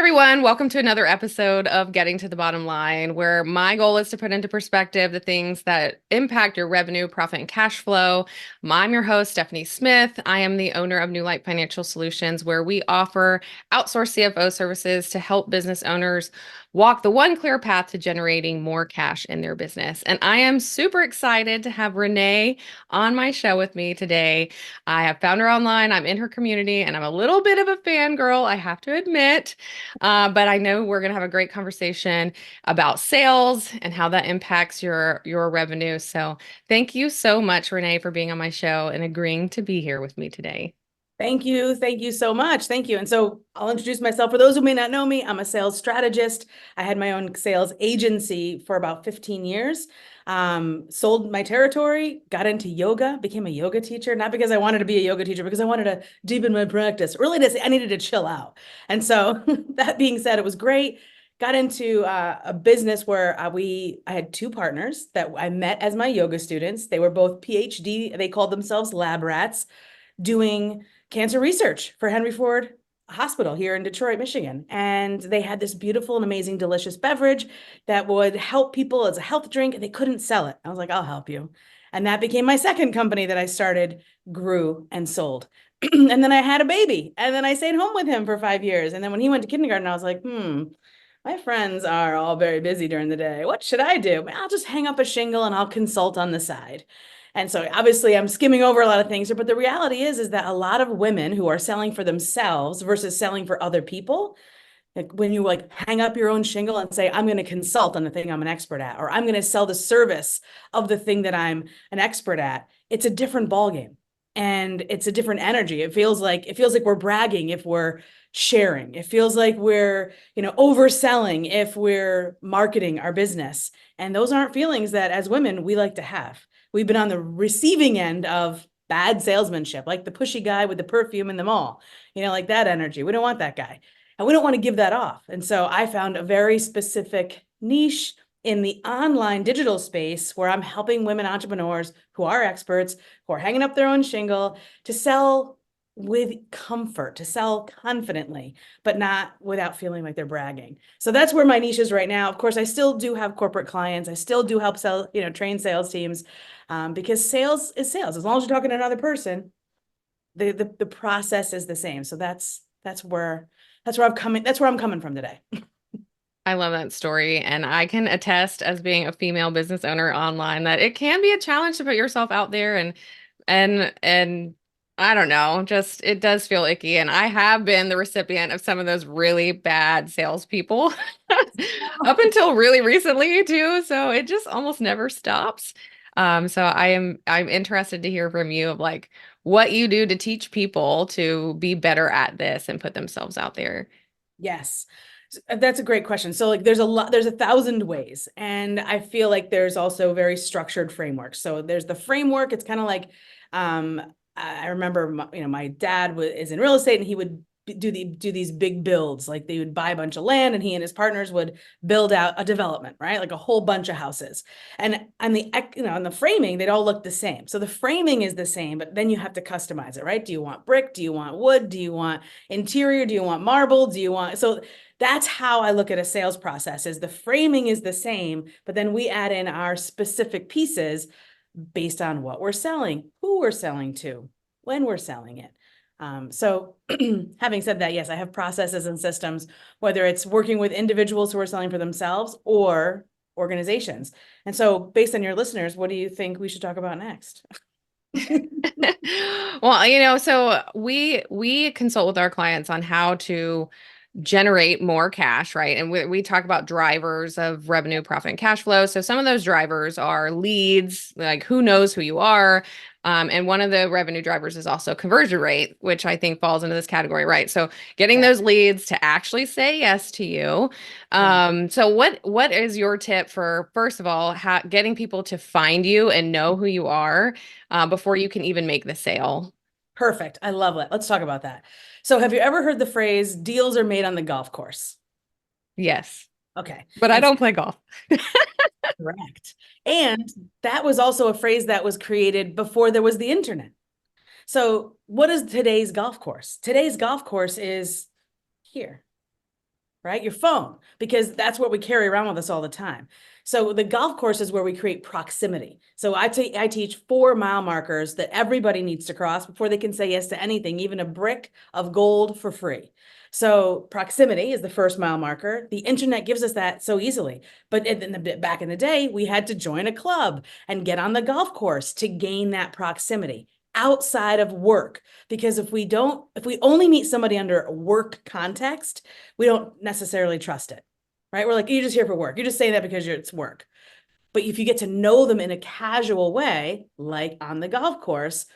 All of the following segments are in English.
everyone, welcome to another episode of Getting to the Bottom Line, where my goal is to put into perspective the things that impact your revenue, profit, and cash flow. I'm your host, Stephanie Smith. I am the owner of New Light Financial Solutions, where we offer outsourced CFO services to help business owners walk the one clear path to generating more cash in their business. And I am super excited to have Renee on my show with me today. I have found her online, I'm in her community, and I'm a little bit of a fangirl, I have to admit. But I know we're going to have a great conversation about sales and how that impacts your revenue. So thank you so much, Renee, for being on my show and agreeing to be here with me today. Thank you. Thank you so much. Thank you. And so I'll introduce myself. For those who may not know me, I'm a sales strategist. I had my own sales agency for about 15 years. Sold my territory, got into yoga, became a yoga teacher, not because I wanted to be a yoga teacher, because I wanted to deepen my practice. Really, I needed to chill out. And so that being said, it was great. Got into a business where I had two partners that I met as my yoga students. They were both PhD. They called themselves lab rats, doing cancer research for Henry Ford Hospital here in Detroit, Michigan. And they had this beautiful and amazing, delicious beverage that would help people as a health drink, and they couldn't sell it. I was like, I'll help you. And that became my second company that I started, grew, and sold. And then I had a baby, and then I stayed home with him for 5 years. And then when he went to kindergarten, I was like, my friends are all very busy during the day. What should I do? I'll just hang up a shingle and I'll consult on the side. And so obviously I'm skimming over a lot of things here, but the reality is that a lot of women who are selling for themselves versus selling for other people, like when you hang up your own shingle and say, I'm going to consult on the thing I'm an expert at, or I'm going to sell the service of the thing that I'm an expert at, it's a different ballgame. And it's a different energy. It feels like we're bragging if we're sharing. It feels like we're, overselling if we're marketing our business. And those aren't feelings that as women we like to have. We've been on the receiving end of bad salesmanship, like the pushy guy with the perfume in the mall, like that energy. We don't want that guy. And we don't want to give that off. And so I found a very specific niche in the online digital space where I'm helping women entrepreneurs who are experts, who are hanging up their own shingle, to sell with comfort, to sell confidently, but not without feeling like they're bragging. So that's where my niche is right now. Of course, I still do have corporate clients. I still do help sell, train sales teams, because sales is sales. As long as you're talking to another person, the process is the same. So that's where I'm coming from today. I love that story. And I can attest as being a female business owner online that it can be a challenge to put yourself out there and I don't know, just it does feel icky. And I have been the recipient of some of those really bad salespeople up until really recently too. So it just almost never stops. So I'm interested to hear from you of like what you do to teach people to be better at this and put themselves out there. Yes. That's a great question. So there's 1,000 ways. And I feel like there's also very structured frameworks. So there's the framework. It's kind of like, I remember, my dad is in real estate, and he would do these big builds. Like they would buy a bunch of land, and he and his partners would build out a development, right? Like a whole bunch of houses. And the framing, they'd all look the same. So the framing is the same, but then you have to customize it, right? Do you want brick? Do you want wood? Do you want interior? Do you want marble? So that's how I look at a sales process. Is the framing is the same, but then we add in our specific pieces based on what we're selling, who we're selling to, when we're selling it. So having said that, yes, I have processes and systems, whether it's working with individuals who are selling for themselves or organizations. And so based on your listeners, what do you think we should talk about next? Well, so we consult with our clients on how to generate more cash, right? And we talk about drivers of revenue, profit, and cash flow. So some of those drivers are leads, like who knows who you are. And one of the revenue drivers is also conversion rate, which I think falls into this category, right? So getting those leads to actually say yes to you. So what is your tip for, first of all, getting people to find you and know who you are before you can even make the sale? Perfect. I love it. Let's talk about that. So have you ever heard the phrase, deals are made on the golf course? Yes, Okay. but I And don't play golf. correct. And that was also a phrase that was created before there was the internet. So what is today's golf course? Today's golf course is here. right? Your phone, because that's what we carry around with us all the time. So the golf course is where we create proximity. So I teach 4 mile markers that everybody needs to cross before they can say yes to anything, even a brick of gold for free. So proximity is the first mile marker. The internet gives us that so easily. But back in the day, we had to join a club and get on the golf course to gain that proximity outside of work. Because if we only meet somebody under a work context, we don't necessarily trust it, right? We're like, you're just here for work. You're just saying that because it's work. But if you get to know them in a casual way, like on the golf course,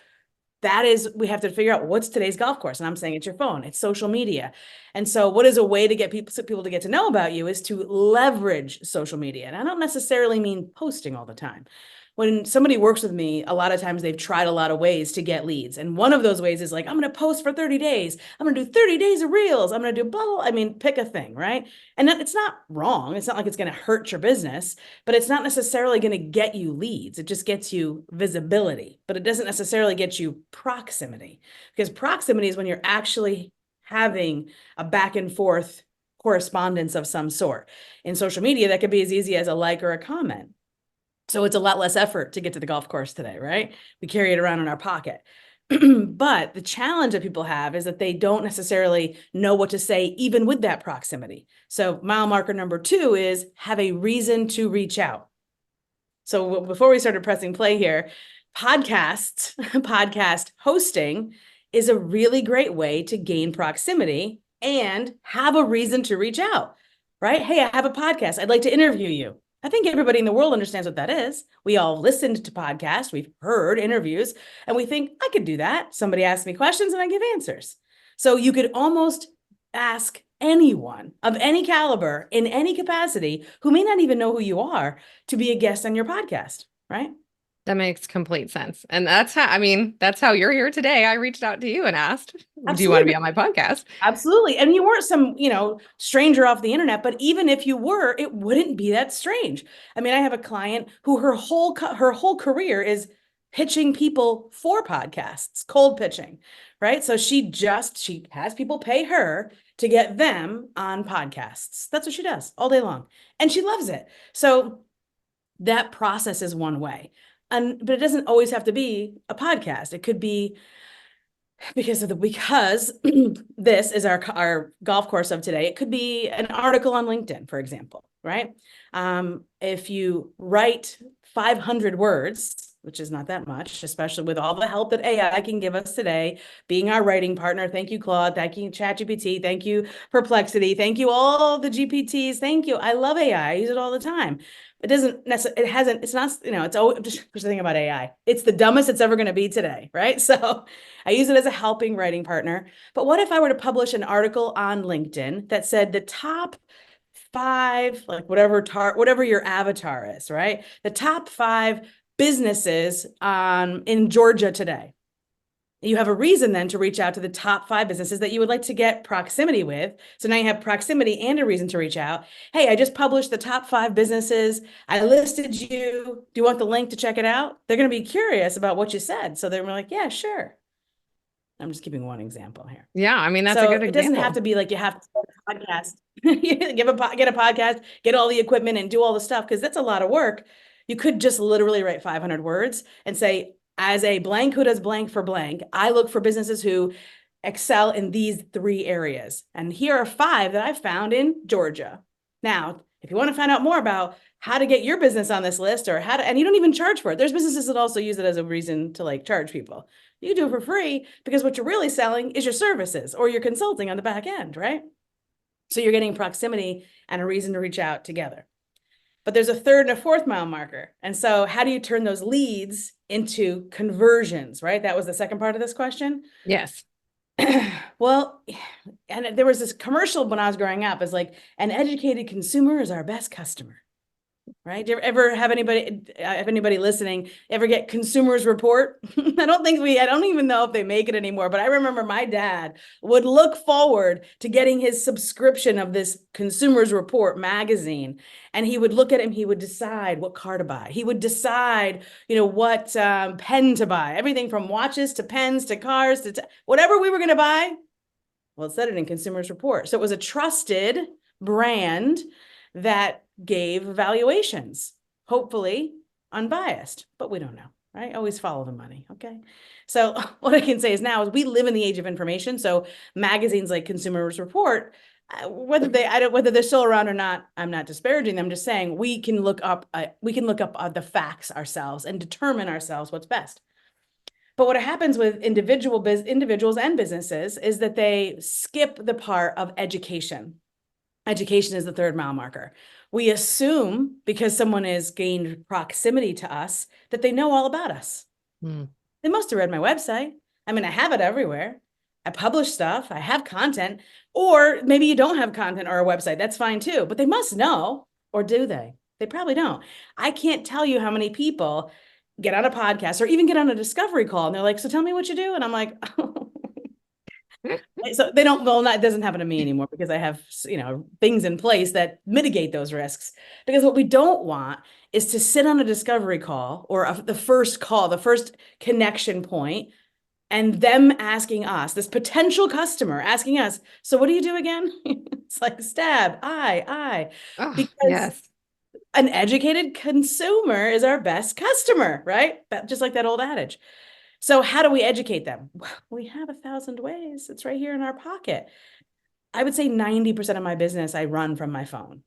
we have to figure out what's today's golf course. And I'm saying it's your phone, it's social media. And so what is a way to get people to get to know about you is to leverage social media. And I don't necessarily mean posting all the time. When somebody works with me, a lot of times they've tried a lot of ways to get leads. And one of those ways is like, I'm going to post for 30 days. I'm going to do 30 days of reels. I'm going to do blah, blah. I mean, pick a thing, right? And it's not wrong. It's not like it's going to hurt your business, but it's not necessarily going to get you leads. It just gets you visibility, but it doesn't necessarily get you proximity, because proximity is when you're actually having a back and forth correspondence of some sort. In social media, that could be as easy as a like or a comment. So it's a lot less effort to get to the golf course today, right? We carry it around in our pocket. But the challenge that people have is that they don't necessarily know what to say, even with that proximity. So mile marker number 2 is have a reason to reach out. So before we started pressing play here, podcast hosting is a really great way to gain proximity and have a reason to reach out, right? Hey, I have a podcast. I'd like to interview you. I think everybody in the world understands what that is. We all listened to podcasts, we've heard interviews, and we think, I could do that. Somebody asks me questions and I give answers. So you could almost ask anyone of any caliber in any capacity who may not even know who you are to be a guest on your podcast, right? That makes complete sense. And that's how you're here today. I reached out to you and asked, do you want to be Absolutely. on my podcast? Absolutely. And you weren't some, stranger off the internet, but even if you were, it wouldn't be that strange. I mean, I have a client who her whole career is pitching people for podcasts, cold pitching, right? So she has people pay her to get them on podcasts. That's what she does all day long. And she loves it. So that process is one way. But it doesn't always have to be a podcast. It could be because this is our golf course of today. It could be an article on LinkedIn, for example, right? If you write 500 words, which is not that much, especially with all the help that AI can give us today, being our writing partner. Thank you, Claude. Thank you, ChatGPT. Thank you, Perplexity. Thank you, all the GPTs. Thank you. I love AI. I use it all the time. It's not, it's always just the thing about AI. It's the dumbest it's ever going to be today, right? So I use it as a helping writing partner. But what if I were to publish an article on LinkedIn that said the top 5, like whatever your avatar is, right? The top 5 businesses in Georgia today. You have a reason then to reach out to the top 5 businesses that you would like to get proximity with. So now you have proximity and a reason to reach out. Hey, I just published the top 5 businesses. I listed you. Do you want the link to check it out? They're going to be curious about what you said. So they're like, yeah, sure. I'm just giving one example here. Yeah, I mean, that's a good example. It doesn't have to be like you have to start a podcast, get a podcast, get all the equipment and do all the stuff, because that's a lot of work. You could just literally write 500 words and say, as a blank who does blank for blank, I look for businesses who excel in these 3 areas. And here are 5 that I've found in Georgia. Now, if you want to find out more about how to get your business on this list, or and you don't even charge for it. There's businesses that also use it as a reason to charge people. You do it for free because what you're really selling is your services or your consulting on the back end, right? So you're getting proximity and a reason to reach out together. But there's a 3rd and a 4th mile marker. And so how do you turn those leads into conversions, right? That was the second part of this question. Yes. Well, and there was this commercial when I was growing up, it's like, an educated consumer is our best customer. Right? Do you ever have anybody listening ever get Consumers Report? I don't even know if they make it anymore, but I remember my dad would look forward to getting his subscription of this Consumers Report magazine. And he would look at it and he would decide what car to buy. He would decide, what pen to buy, everything from watches to pens to cars to whatever we were going to buy. Well, it said it in Consumers Report. So it was a trusted brand that gave valuations, hopefully unbiased, but we don't know, right? Always follow the money, okay? So what I can say is now is we live in the age of information. So magazines like Consumers Report, whether they're still around or not, I'm not disparaging them. I'm just saying we can look up the facts ourselves and determine ourselves what's best. But what happens with individuals and businesses is that they skip the part of education. Education is the third mile marker. We assume because someone has gained proximity to us that they know all about us. They must have read my website. I mean, I have it everywhere. I publish stuff. I have content. Or maybe you don't have content or a website. That's fine too. But they must know, or do they? They probably don't. I can't tell you how many people get on a podcast or even get on a discovery call and they're like, so tell me what you do. And I'm like, so they don't, well, that doesn't happen to me anymore because I have, things in place that mitigate those risks. Because what we don't want is to sit on a discovery call or the first connection point and them asking us, this potential customer asking us, so what do you do again? It's like stab, eye, Oh, because yes. an educated consumer is our best customer, right? Just like that old adage. So how do we educate them? We have 1,000 ways. It's right here in our pocket. I would say 90% of my business I run from my phone.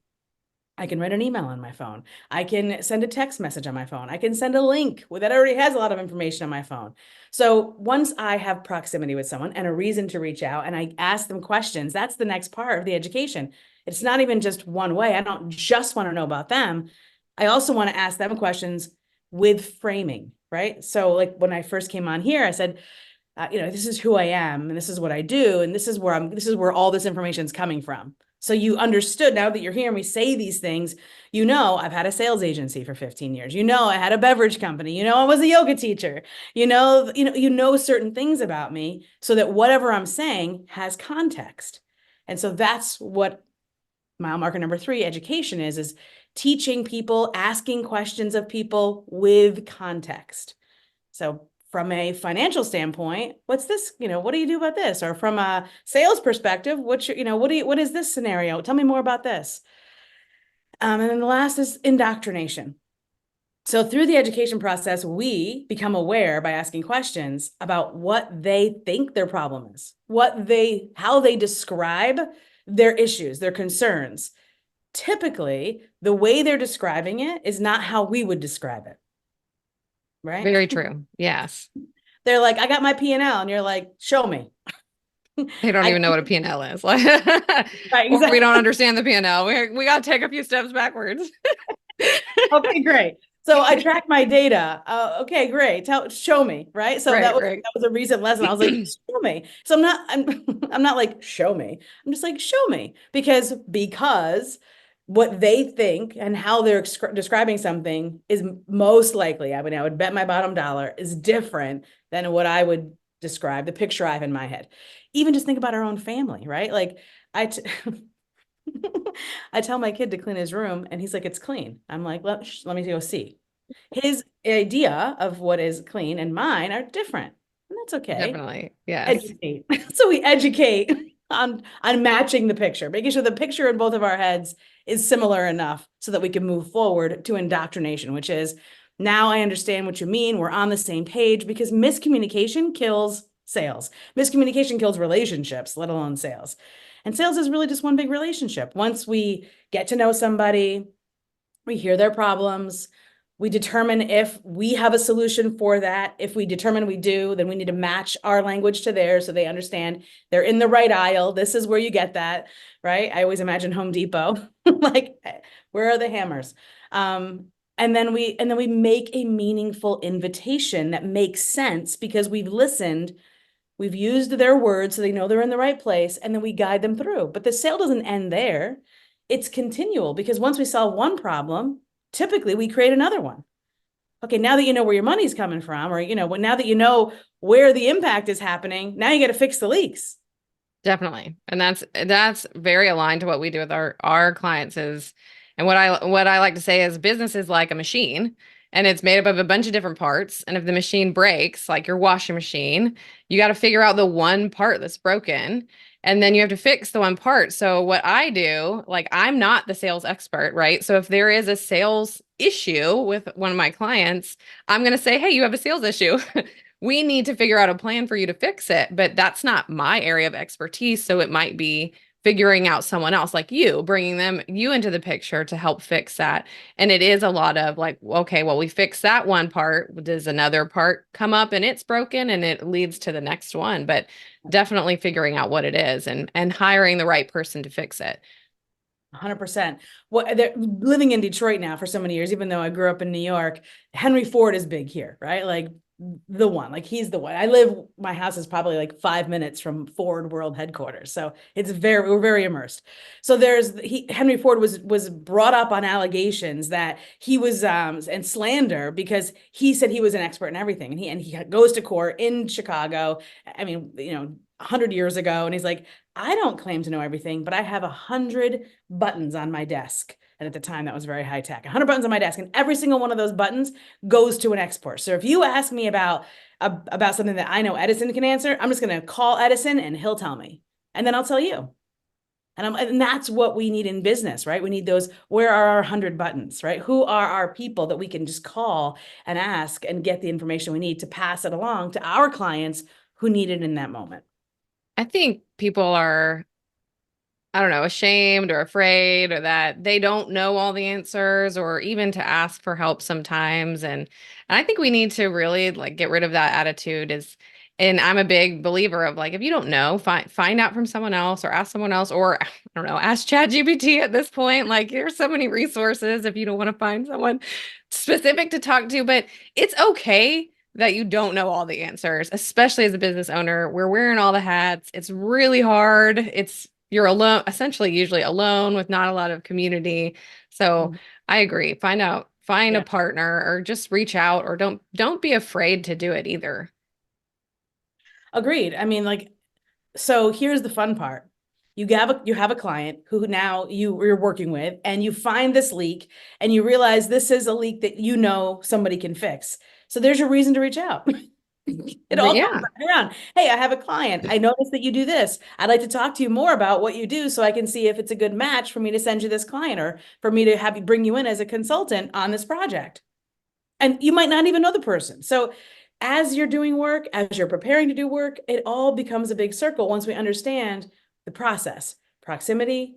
I can write an email on my phone. I can send a text message on my phone. I can send a link that already has a lot of information on my phone. So once I have proximity with someone and a reason to reach out and I ask them questions, that's the next part of the education. It's not even just one way. I don't just want to know about them. I also want to ask them questions with framing, right? So like when I first came on here, I said, this is who I am and this is what I do. And this is where all this information is coming from. So you understood now that you're hearing me say these things, I've had a sales agency for 15 years. I had a beverage company. I was a yoga teacher. You know certain things about me so that whatever I'm saying has context. And so that's what mile marker number 3, education is teaching people, asking questions of people with context. So from a financial standpoint, what's this, what do you do about this? Or from a sales perspective, what is this scenario? Tell me more about this. And then the last is indoctrination. So through the education process, we become aware by asking questions about what they think their problem is, how they describe their issues, their concerns. Typically, the way they're describing it is not how we would describe it. Right? Very true. Yes. They're like, I got my P&L, and you're like, show me. They don't I, even know what a P&L is. Like, right, or we exactly. don't understand the P&L. We got to take a few steps backwards. Okay, great. So I track my data. Okay, great. Show me, right? So Right, that right. was a recent lesson. I was like, show me. So I'm not like, show me. I'm just like, show me because what they think and how they're describing something is most likely, I would bet my bottom dollar, is different than what I would describe, the picture I have in my head. Even just think about our own family, right? Like I tell my kid to clean his room and he's like, it's clean. I'm like, let me go see. His idea of what is clean and mine are different. And that's okay. Definitely. Yes. Educate. So we educate on matching the picture, making sure the picture in both of our heads is similar enough so that we can move forward to indoctrination, which is now I understand what you mean. We're on the same page because miscommunication kills sales. Miscommunication kills relationships, let alone sales. And sales is really just one big relationship. Once we get to know somebody, we hear their problems, we determine if we have a solution for that. If we determine we do, then we need to match our language to theirs so they understand they're in the right aisle. This is where you get that, right? I always imagine Home Depot, like, where are the hammers? And then we make a meaningful invitation that makes sense because we've listened. We've used their words so they know they're in the right place, and then we guide them through. But the sale doesn't end there. It's continual because once we solve one problem, typically we create another one. Okay, now that you know where your money's coming from, or now that you know where the impact is happening, now you got to fix the leaks. Definitely. And that's very aligned to what we do with our clients and what I like to say is business is like a machine and it's made up of a bunch of different parts. And if the machine breaks, like your washing machine, you got to figure out the one part that's broken. and then you have to fix the one part. So what I do, like I'm not the sales expert, right? So if there is a sales issue with one of my clients, I'm going to say, "Hey, you have a sales issue. We need to figure out a plan for you to fix it." But that's not my area of expertise, so it might be figuring out someone else like you, bringing you into the picture to help fix that. And it is a lot of like, okay, well, we fixed that one part. Does another part come up and it's broken and it leads to the next one? But definitely figuring out what it is and hiring the right person to fix it. 100%. Well, they're living in Detroit now for so many years, even though I grew up in New York. Henry Ford is big here, right? Like the one, like he's the one. My house is probably like 5 minutes from Ford World Headquarters. So we're very immersed. So Henry Ford was brought up on allegations that he was, and slander, because he said he was an expert in everything. And he goes to court in Chicago. I mean, 100 years ago. And he's like, I don't claim to know everything, but I have 100 buttons on my desk. And at the time, that was very high tech. 100 buttons on my desk, and every single one of those buttons goes to an expert. So if you ask me about something that I know Edison can answer, I'm just going to call Edison and he'll tell me, and then I'll tell you. And that's what we need in business, right? We need those. Where are our 100 buttons, right? Who are our people that we can just call and ask and get the information we need to pass it along to our clients who need it in that moment? I think people are, I don't know, ashamed or afraid or that they don't know all the answers or even to ask for help sometimes. And I think we need to really like get rid of that attitude and I'm a big believer of like, if you don't know, find out from someone else or ask someone else, or I don't know, ask ChatGPT at this point. Like there's so many resources if you don't want to find someone specific to talk to, but it's okay that you don't know all the answers, especially as a business owner. We're wearing all the hats. It's really hard. You're alone, essentially usually alone with not a lot of community. So I agree. Find a Yeah. partner or just reach out or don't be afraid to do it either. Agreed. I mean, like, so here's the fun part. You have a client who now you're working with, and you find this leak and you realize this is a leak that somebody can fix. So there's your reason to reach out. It But all comes yeah, back around. Hey, I have a client. I noticed that you do this. I'd like to talk to you more about what you do so I can see if it's a good match for me to send you this client, or for me to have you bring you in as a consultant on this project. And you might not even know the person. So as you're doing work, as you're preparing to do work, it all becomes a big circle once we understand the process: proximity,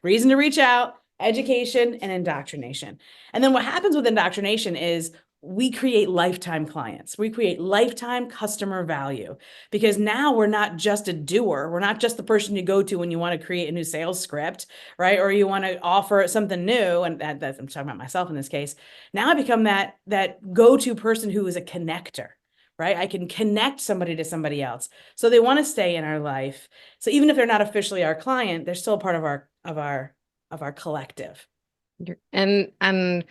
reason to reach out, education, and indoctrination. And then what happens with indoctrination is we create lifetime clients. We create lifetime customer value, because now we're not just a doer. We're not just the person you go to when you want to create a new sales script, right? Or you want to offer something new. And that's, I'm talking about myself in this case. Now I become that go-to person who is a connector, right? I can connect somebody to somebody else. So they want to stay in our life. So even if they're not officially our client, they're still part of our collective. and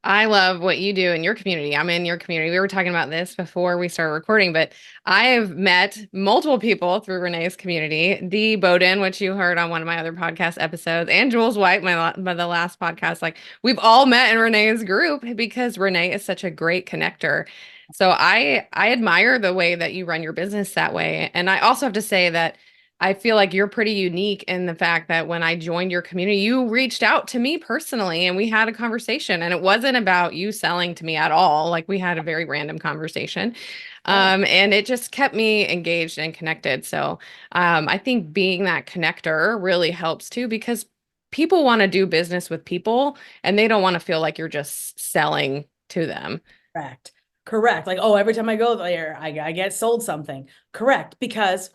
I love what you do in your community. I'm in your community. We were talking about this before we started recording, but I have met multiple people through Renee's community. Dee Bowden, which you heard on one of my other podcast episodes, and Jules White, my the last podcast. Like we've all met in Renee's group because Renee is such a great connector. So I admire the way that you run your business that way. And I also have to say that I feel like you're pretty unique in the fact that when I joined your community, you reached out to me personally and we had a conversation, and it wasn't about you selling to me at all. Like we had a very random conversation. Right. And it just kept me engaged and connected. So I think being that connector really helps too, because people want to do business with people and they don't want to feel like you're just selling to them. Correct. Correct. Like, oh, every time I go there, I get sold something. Correct. Because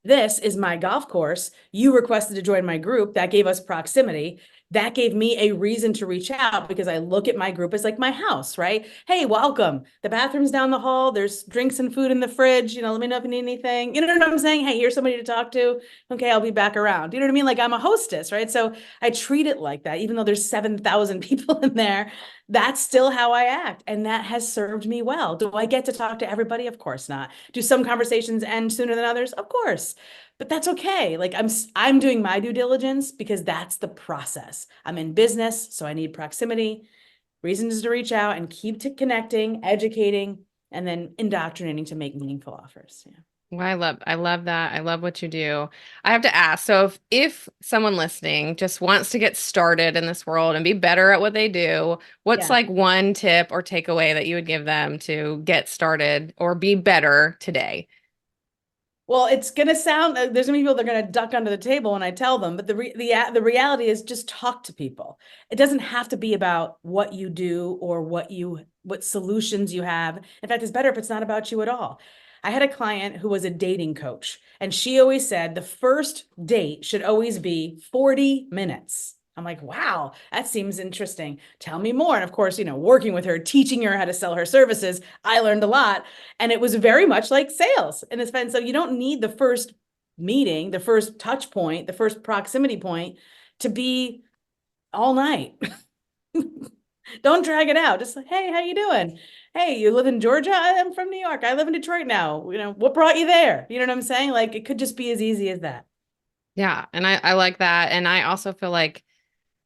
this is my golf course. You requested to join my group. That gave us proximity. That gave me a reason to reach out, because I look at my group as like my house, right? Hey, welcome. The bathroom's down the hall. There's drinks and food in the fridge. Let me know if you need anything. You know what I'm saying? Hey, here's somebody to talk to. Okay, I'll be back around. You know what I mean? Like I'm a hostess, right? So I treat it like that, even though there's 7,000 people in there. That's still how I act. And that has served me well. Do I get to talk to everybody? Of course not. Do some conversations end sooner than others? Of course. But that's okay. Like I'm doing my due diligence, because that's the process. I'm in business, so I need proximity, reasons to reach out and keep connecting, educating, and then indoctrinating to make meaningful offers. Yeah. Well, I love that. I love what you do. I have to ask, so if someone listening just wants to get started in this world and be better at what they do, what's Yeah. like one tip or takeaway that you would give them to get started or be better today? Well, it's gonna sound there's gonna be people that are gonna duck under the table when I tell them, but the reality is just talk to people. It doesn't have to be about what you do or what solutions you have. In fact, it's better if it's not about you at all. I had a client who was a dating coach, and she always said the first date should always be 40 minutes. I'm like, wow, that seems interesting. Tell me more. And of course, working with her, teaching her how to sell her services, I learned a lot. And it was very much like sales in this sense. So you don't need the first meeting, the first touch point, the first proximity point to be all night. Don't drag it out. Just like, hey, how you doing? Hey, you live in Georgia? I'm from New York. I live in Detroit now. What brought you there? You know what I'm saying? Like it could just be as easy as that. Yeah, and I like that. And I also feel like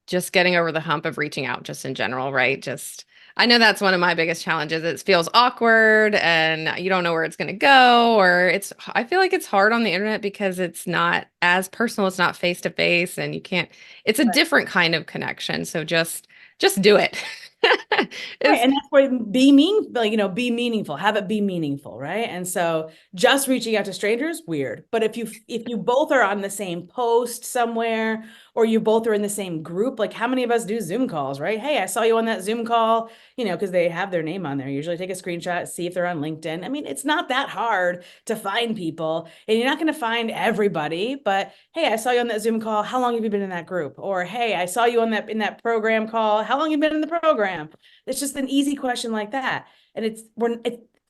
just getting over the hump of reaching out just in general, right? Just I know that's one of my biggest challenges. It feels awkward and you don't know where it's going to go, or I feel like it's hard on the internet because it's not as personal, it's not face to face, and you can't it's a different kind of connection. So just do it. Right. Is And that's why be mean, like, be meaningful, have it be meaningful, right? And so just reaching out to strangers, weird. But if you both are on the same post somewhere, or you both are in the same group, like how many of us do Zoom calls, right? Hey, I saw you on that Zoom call, because they have their name on there. Usually take a screenshot, see if they're on LinkedIn. I mean, it's not that hard to find people, and you're not going to find everybody, but hey, I saw you on that Zoom call. How long have you been in that group? Or hey, I saw you on that in that program call. How long have you been in the program? It's just an easy question like that. And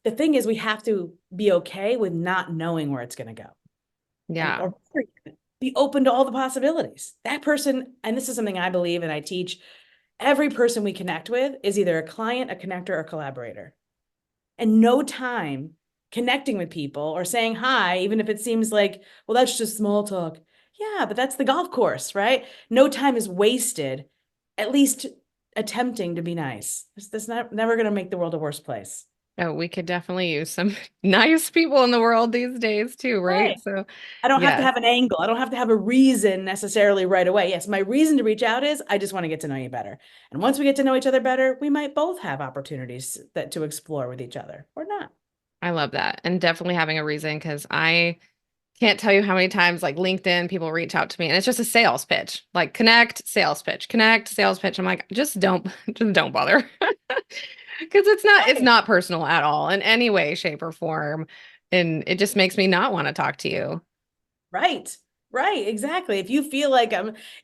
the thing is, we have to be okay with not knowing where it's going to go, and yeah. or be open to all the possibilities. That person, and this is something I believe and I teach, every person we connect with is either a client, a connector, or a collaborator. And no time connecting with people or saying hi, even if it seems like, well, that's just small talk. Yeah, but that's the golf course, right? No time is wasted, at least attempting to be nice. That's not never going to make the world a worse place. Oh, we could definitely use some nice people in the world these days too, right? Right. So, I don't have to yes. have an angle. I don't have to have a reason necessarily right away. Yes, my reason to reach out is I just want to get to know you better. And once we get to know each other better, we might both have opportunities that to explore with each other or not. I love that. And definitely having a reason because I can't tell you how many times like LinkedIn people reach out to me and it's just a sales pitch. Like connect, sales pitch, connect, sales pitch. I'm like, just don't bother. Because it's Right. not personal at all in any way, shape, or form. And it just makes me not want to talk to you. Right. Right, exactly. If you feel like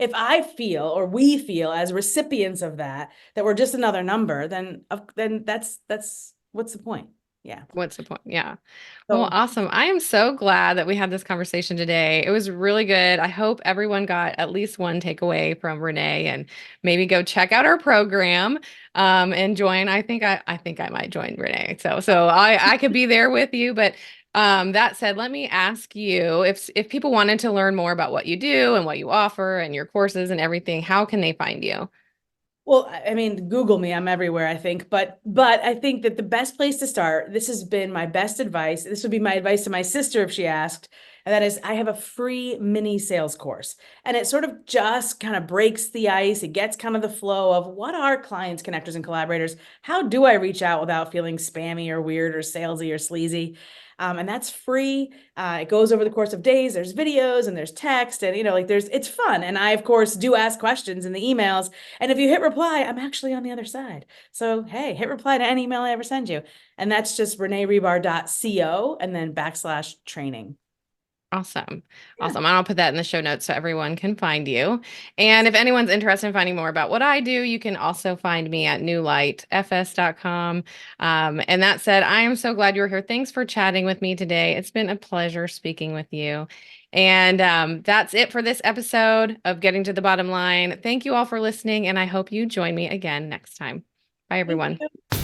if I feel or we feel as recipients of that we're just another number, then that's what's the point? Yeah. What's the point? Yeah. Well, So awesome. I am so glad that we had this conversation today. It was really good. I hope everyone got at least one takeaway from Renee and maybe go check out our program and join. I think I might join Renee. So I could be there with you. But that said, let me ask you if people wanted to learn more about what you do and what you offer and your courses and everything, how can they find you? Well, I mean, Google me. I'm everywhere, I think. But I think that the best place to start, this has been my best advice. This would be my advice to my sister if she asked. And that is, I have a free mini sales course. And it sort of just kind of breaks the ice. It gets kind of the flow of what are clients, connectors, and collaborators? How do I reach out without feeling spammy or weird or salesy or sleazy? And that's free. It goes over the course of days. There's videos and there's text, and like it's fun. And I, of course, do ask questions in the emails. And if you hit reply, I'm actually on the other side. So hey, hit reply to any email I ever send you. And that's just renehribar.co and then /training. Awesome. Yeah. Awesome. I'll put that in the show notes so everyone can find you. And if anyone's interested in finding more about what I do, you can also find me at newlightfs.com. And that said, I am so glad you're here. Thanks for chatting with me today. It's been a pleasure speaking with you. And that's it for this episode of Getting to the Bottom Line. Thank you all for listening, and I hope you join me again next time. Bye, Thank everyone. you.